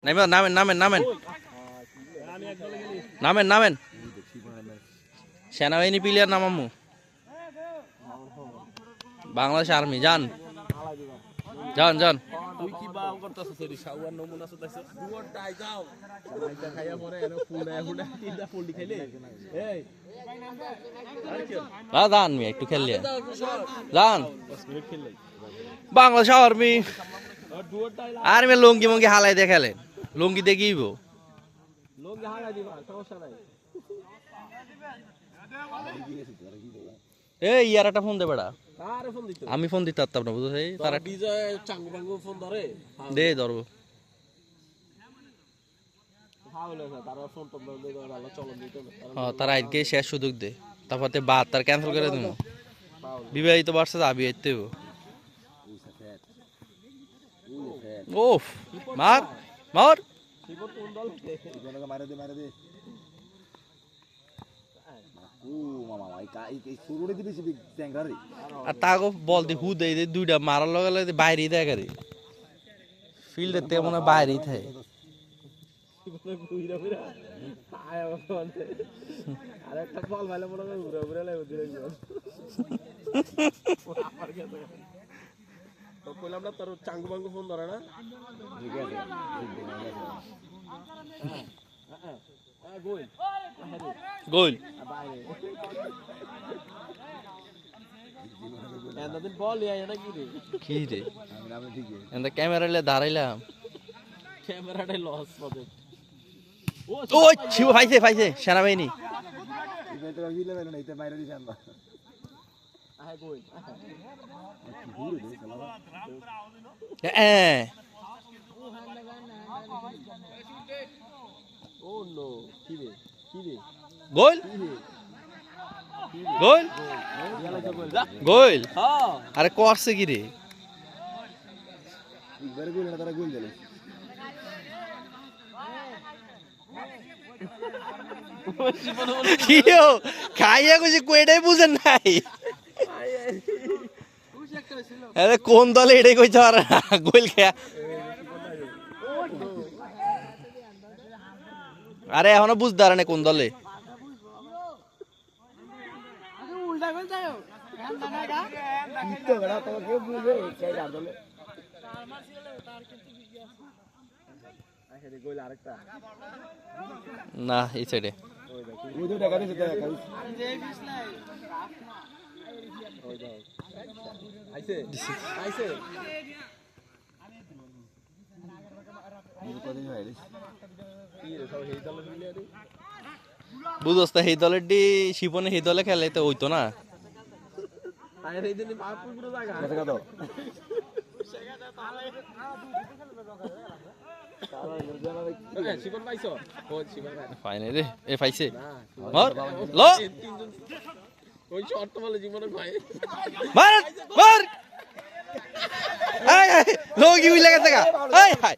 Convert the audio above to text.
নামেন নামেন নামেন নামেন নামেন নামেন সেনাবাহিনী প্লেয়ার নামামু বাংলাদেশ আর্মি যান যান যান তুই কি বাল করতেছিস এরি শাওয়ার নমুনা সদাইছ দুয়ার ডাই যাও সাইডা খাইয়া পরে এর ফুলে ফুলে তিনটা ফুলডি খাইলে এই যান মি একটু খেললে যান 10 মিনিট খেললে বাংলাদেশ আর্মি দুয়ার ডাই আর্মি লুঙ্গি মুঙ্গি হালাই দিয়ে খেলেন লুঙ্গি দেখিব লোক হালা দিবা সমস্যা নাই এই ইয়ার একটা ফোন দে বেড়া আরে ফোন দিতে আমি ফোন দিতে পারতাম না বুঝছো তারা বিজয় চাঙ্গু বাঙ্গু ফোন ধরে দে ধরবো হাওলে না তারা ফোন তো বন্ধ করে আলো চলন দিতে হ্যাঁ তারা আজকে শেষ সুযোগ দে তারপর বাদ তার ক্যান্সেল করে দেবো বিবাহিত বার্ষে যাবি আইতে ওফ মার মার শিবর কোন দল জনকে মারে দে ও মামা এই শুরুতে দিবি সিবি ট্যাঙ্গারে আর তাকে বল দি হু দেই দে দুইটা মারার লগে লগে বাইরেই থাকে রে ফিল্ডে তে মনে বাইরেই থাকে শিবর ঘুইরা ঘুইরা আয়া বলতে আরে একটা বল ভালো মনে করে ঘুরা ঘুরা লাগে দিলে আমার কাছে তো কইলাম না তোর চাঙ্গু বাঙ্গু ফোন ধরে না ঠিক আছে গোল গোল বাইরে এতদিন বল ইয়া না কি রে কি রে আমি ঠিক আছে এন্ড ক্যামেরা লে দাঁড়াইলাম ক্যামেরাটাই লস প্রজেক্ট ও ছিও ফাইছে সেনাবাহিনী এটা তো গিলে না এটা বাইরে দিছ আমরা আয় গোল ঘুরে দে খেলা ও নো কি রে গোল গোল গোল হ্যাঁ আরে করছে কি রে একবার গোল না তারা গোল দিলে কিও খাইয়া কইছে কইটাই বুঝেন নাই আরে কোন দলে এটাই কইছে আর গোল খেয়া আরে এখনো বুঝতে পারে না কোন দলে ইতো বড় তো কেউ বুঝে চাই দলে আরে গোল আরেকটা না এই সাইডে ওই দুটো টাকা দিতে টাকা আইছে আইছে কদিন হয়ে গেছে কি রে সব হেই দল মিলে রে বুঝোস তো এই দলের ডি শিপনে এই দলে খেলে তো হইতো না আরে এই দিন বাপুর পুরো জায়গা কত কত শিবন পাইছো ও শিবন ভাই ফাইনে রে এ পাইছে না মার লো তিনজন ওই শর্ট বলে জীবনে ভাই মার মার এই লোগি উইলা গেছে গা এই হাই